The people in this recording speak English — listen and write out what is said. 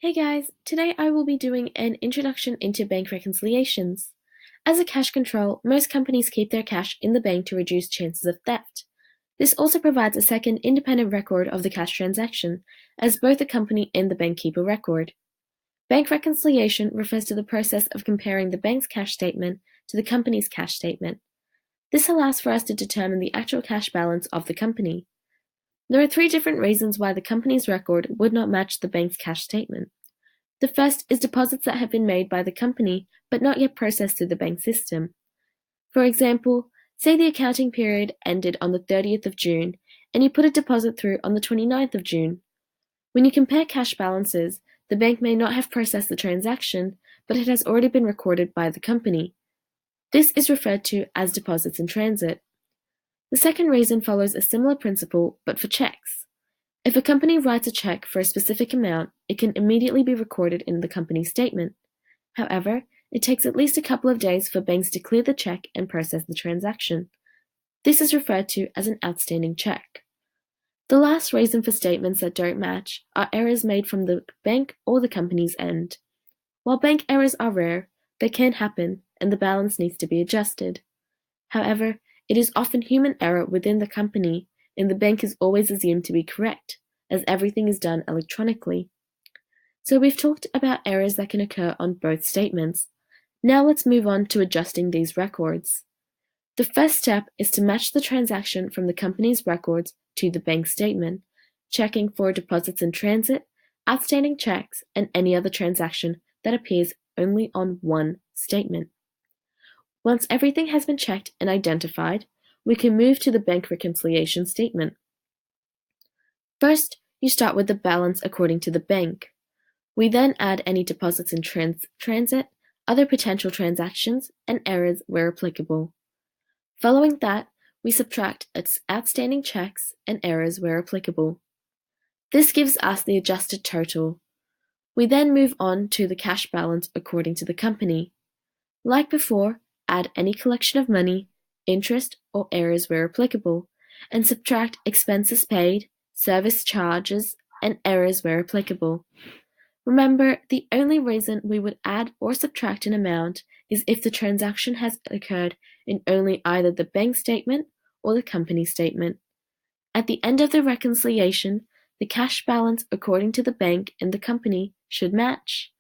Hey guys, today I will be doing an introduction into bank reconciliations. As a cash control, most companies keep their cash in the bank to reduce chances of theft. This also provides a second independent record of the cash transaction, as both the company and the bank keep a record. Bank reconciliation refers to the process of comparing the bank's cash statement to the company's cash statement. This allows for us to determine the actual cash balance of the company. There are three different reasons why the company's record would not match the bank's cash statement. The first is deposits that have been made by the company but not yet processed through the bank system. For example, say the accounting period ended on the 30th of June and you put a deposit through on the 29th of June. When you compare cash balances, the bank may not have processed the transaction, but it has already been recorded by the company. This is referred to as deposits in transit. The second reason follows a similar principle but for checks. If a company writes a check for a specific amount, it can immediately be recorded in the company's statement. However, it takes at least a couple of days for banks to clear the check and process the transaction. This is referred to as an outstanding check. The last reason for statements that don't match are errors made from the bank or the company's end. While bank errors are rare, they can happen and the balance needs to be adjusted. However, it is often human error within the company, and the bank is always assumed to be correct, as everything is done electronically. So we've talked about errors that can occur on both statements. Now let's move on to adjusting these records. The first step is to match the transaction from the company's records to the bank statement, checking for deposits in transit, outstanding checks, and any other transaction that appears only on one statement. Once everything has been checked and identified, we can move to the bank reconciliation statement. First, you start with the balance according to the bank. We then add any deposits in transit, other potential transactions, and errors where applicable. Following that, we subtract its outstanding checks and errors where applicable. This gives us the adjusted total. We then move on to the cash balance according to the company. Like before, add any collection of money, interest, or errors where applicable, and subtract expenses paid, service charges, and errors where applicable. Remember, the only reason we would add or subtract an amount is if the transaction has occurred in only either the bank statement or the company statement. At the end of the reconciliation, the cash balance according to the bank and the company should match.